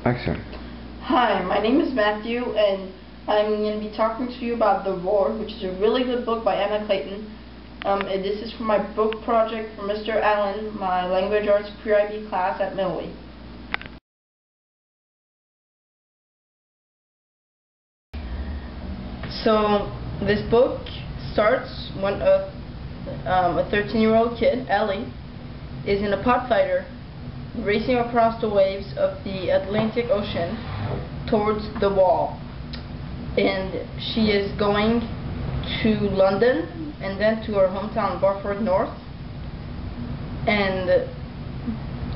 Action. Hi, my name is Matthew, and I'm going to be talking to you about The Roar, which is a really good book by Emma Clayton. And this is for my book project for Mr. Allen, my language arts pre-IB class at Milwee. So this book starts when a 13-year-old kid, Ellie, is in a pot fighter racing across the waves of the Atlantic Ocean towards the wall, and she is going to London and then to her hometown Barford North, and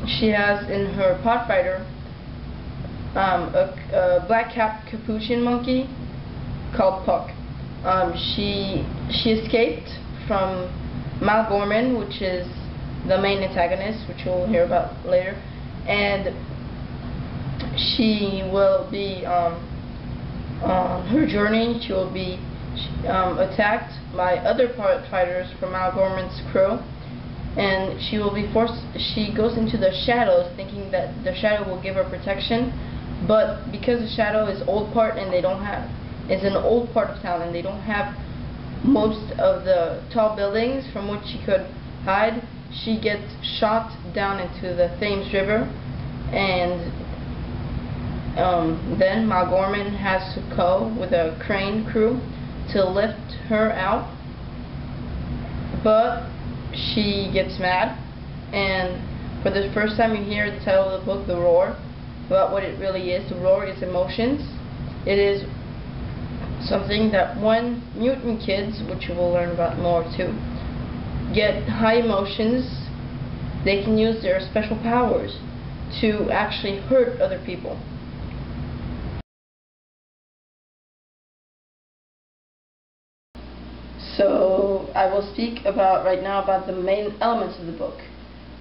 she has in her pot fighter a black-capped capuchin monkey called Puck. She escaped from Mal Gorman, which is the main antagonist, which you'll hear about later, and she will be on her journey. She will be attacked by other fighters from Mal Gorman's crew, and she will be forced. She goes into the shadows, thinking that the shadow will give her protection, but because the shadow is old part and they don't have, it's an old part of town and they don't have most of the tall buildings from which she could hide, she gets shot down into the Thames River, and then Mal Gorman has to go with a crane crew to lift her out, but she gets mad, and for the first time you hear the title of the book, The Roar, about what it really is. The roar is emotions. It is something that when mutant kids, which you will learn about more too, get high emotions, they can use their special powers to actually hurt other people. So I will speak about right now about the main elements of the book,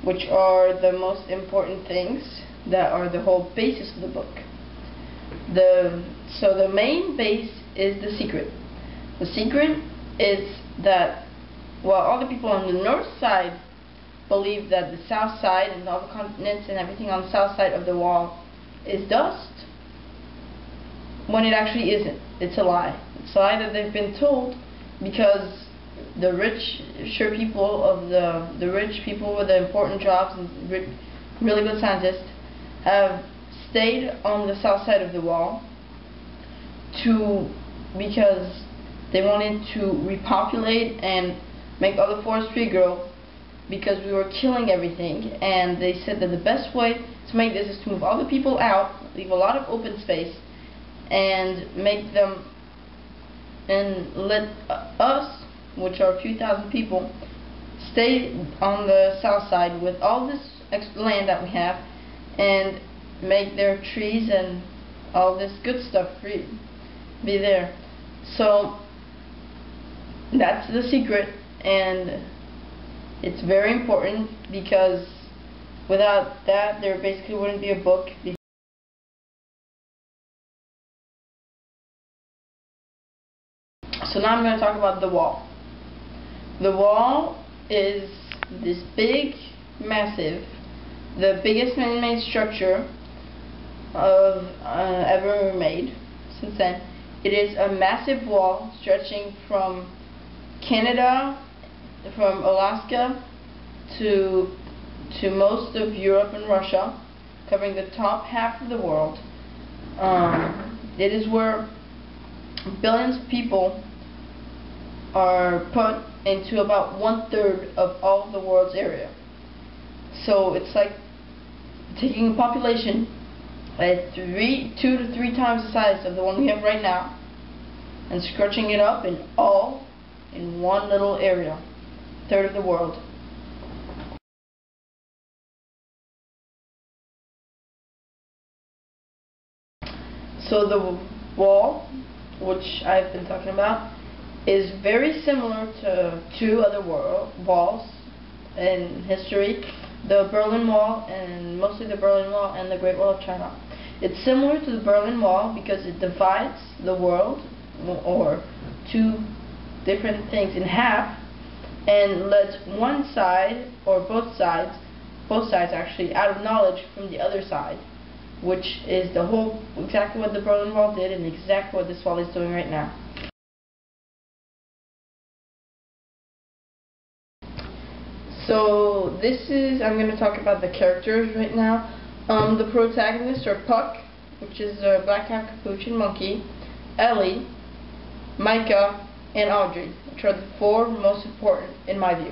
which are the most important things that are the whole basis of the book. So the main base is the secret. The secret is that while all the people on the north side believe that the south side and all the continents and everything on the south side of the wall is dust, when it actually isn't. It's a lie. It's a lie that they've been told because the richer people of the rich people with the important jobs and really good scientists have stayed on the south side of the wall because they wanted to repopulate and make all the forestry grow, because we were killing everything, and they said that the best way to make this is to move all the people out, leave a lot of open space, and make them, and let us, which are a few thousand people, stay on the south side with all this extra land that we have, and make their trees and all this good stuff free, be there. So that's the secret, and it's very important, because without that there basically wouldn't be a book. So now I'm going to talk about the wall. The wall is this big, massive, the biggest man-made structure of ever made since then. It is a massive wall stretching from Canada, from Alaska to most of Europe and Russia, covering the top half of the world. It is where billions of people are put into about 1/3 of all the world's area. So it's like taking a population at 2 to 3 times the size of the one we have right now and scratching it up in one little area, 1/3 of the world. So the wall, which I've been talking about, is very similar to two other walls in history, the Berlin Wall, and mostly the Berlin Wall and the Great Wall of China. It's similar to the Berlin Wall because it divides the world, or two different things, in half, and lets one side, or both sides actually, out of knowledge from the other side. which is exactly what the Berlin Wall did and exactly what this wall is doing right now. So I'm going to talk about the characters right now. The protagonists are Puck, which is a black cap capuchin monkey, Ellie, Micah, and Audrey, which are the four most important in my view.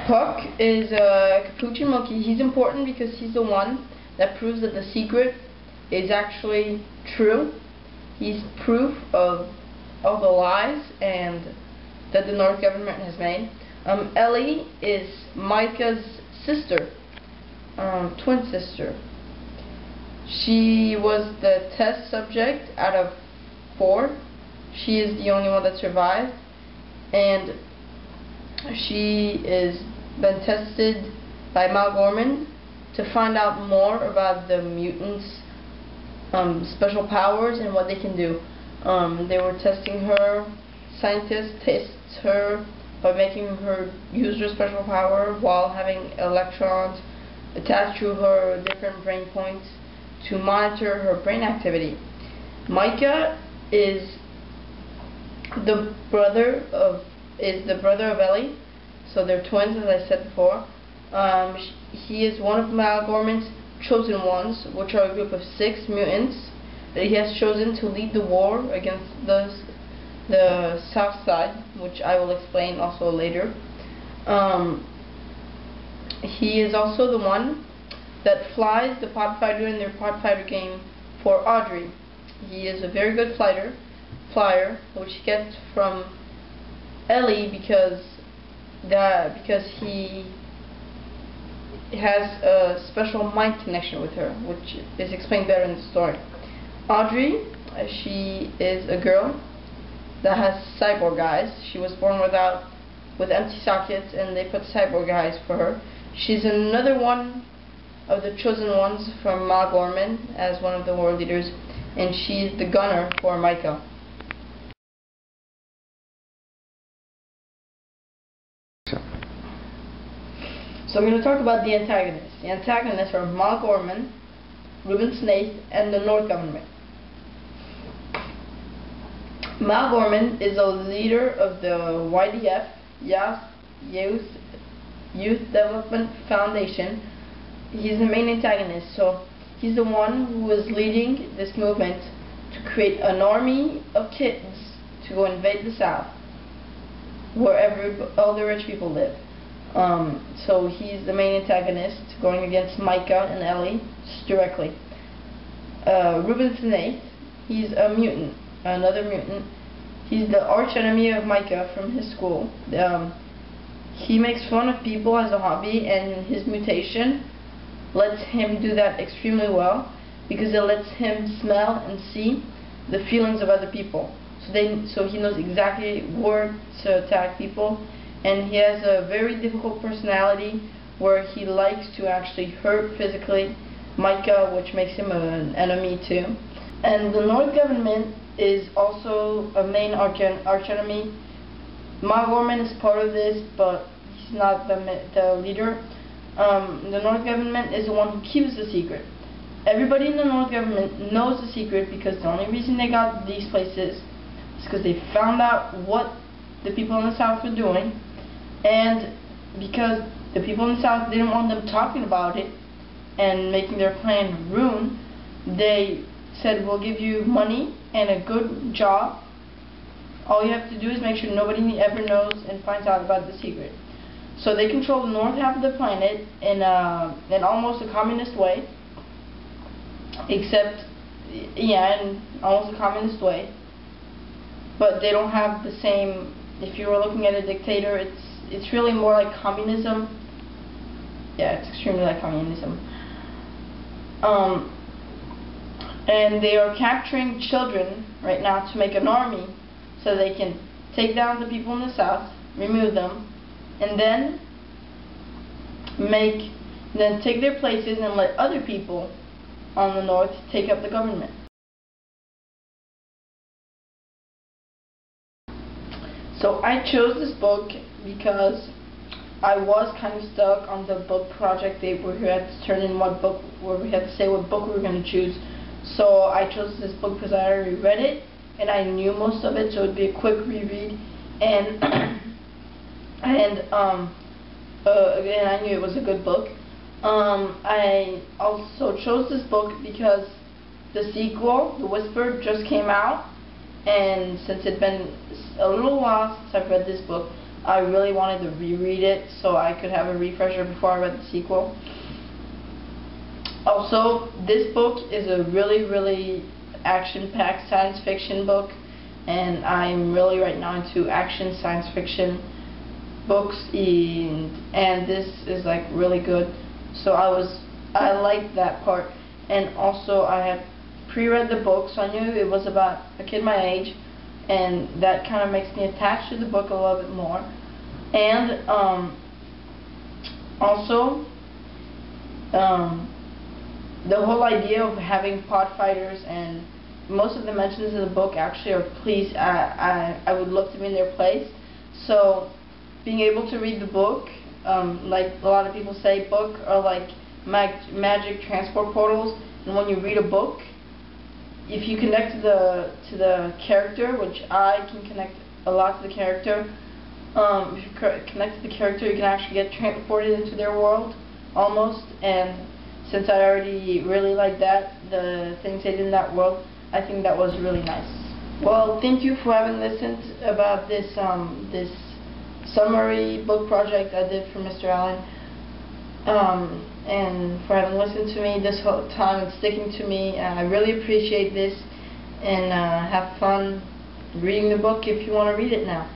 Puck is a capuchin monkey. He's important because he's the one that proves that the secret is actually true. He's proof of all the lies and that the North government has made. Ellie is Micah's sister, twin sister. She was the test subject out of 4. She is the only one that survived, and she is been tested by Mal Gorman to find out more about the mutants' special powers and what they can do. They were testing her. Scientists test her by making her use her special power while having electrons attached to her different brain points to monitor her brain activity. Micah is the brother of Ellie, so they're twins, as I said before. He is one of Mal Gorman's chosen ones, which are a group of 6 mutants that he has chosen to lead the war against the South Side, which I will explain also later. He is also the one that flies the pod fighter in their pod fighter game for Audrey. He is a very good flyer, which he gets from Ellie because he has a special mind connection with her, which is explained better in the story. Audrey, she is a girl that has cyborg eyes. She was born with empty sockets, and they put cyborg eyes for her. She's another one of the chosen ones from Mal Gorman as one of the war leaders, and she's the gunner for Micah. So I'm going to talk about the antagonists. The antagonists are Mal Gorman, Reuben Snaith, and the North government. Mal Gorman is a leader of the YDF, Youth Development Foundation. He's the main antagonist, so he's the one who is leading this movement to create an army of kids to go invade the South, where all the rich people live. So he's the main antagonist, going against Micah and Ellie directly. Reuben Snaith, he's a mutant, another mutant. He's the arch enemy of Micah from his school. He makes fun of people as a hobby, and his mutation lets him do that extremely well because it lets him smell and see the feelings of other people. So he knows exactly where to attack people, and he has a very difficult personality where he likes to actually hurt physically Micah, which makes him an enemy too. And the North government is also a main arch enemy. Mal Gorman is part of this, but he's not the leader. The North government is the one who keeps the secret. Everybody in the North government knows the secret because the only reason they got these places is because they found out what the people in the South were doing, and because the people in the South didn't want them talking about it and making their plan ruin, they said, we'll give you money and a good job. All you have to do is make sure nobody ever knows and finds out about the secret. So they control the north half of the planet in almost a communist way, in almost a communist way. But they don't have the same. If you were looking at a dictator, it's really more like communism. Yeah, it's extremely like communism. And they are capturing children right now to make an army so they can take down the people in the South, remove them, and then take their places and let other people on the North take up the government. So I chose this book because I was kind of stuck on the book project date where we had to turn in what book, where we had to say what book we were going to choose. So I chose this book because I already read it and I knew most of it, so it would be a quick reread. And again, I knew it was a good book. I also chose this book because the sequel, The Whisper, just came out, and since it's been a little while since I've read this book, I really wanted to reread it so I could have a refresher before I read the sequel. Also, this book is a really action-packed science fiction book, and I'm really right now into action science fiction books, and this is like really good. So I liked that part, and also I had pre-read the book, so I knew it was about a kid my age, and that kind of makes me attached to the book a little bit more. And also the whole idea of having pod fighters, and most of the mentions in the book actually are please, I would love to be in their place. So being able to read the book, like a lot of people say, book are like magic transport portals, and when you read a book, if you connect to the character, which I can connect a lot to the character, if you connect to the character, you can actually get transported into their world, almost. And since I already really like that, the things they did in that world, I think that was really nice. Well, thank you for having listened about this this summary book project I did for Mr. Allen, and for having listened to me this whole time and sticking to me. I really appreciate this, and have fun reading the book if you want to read it now.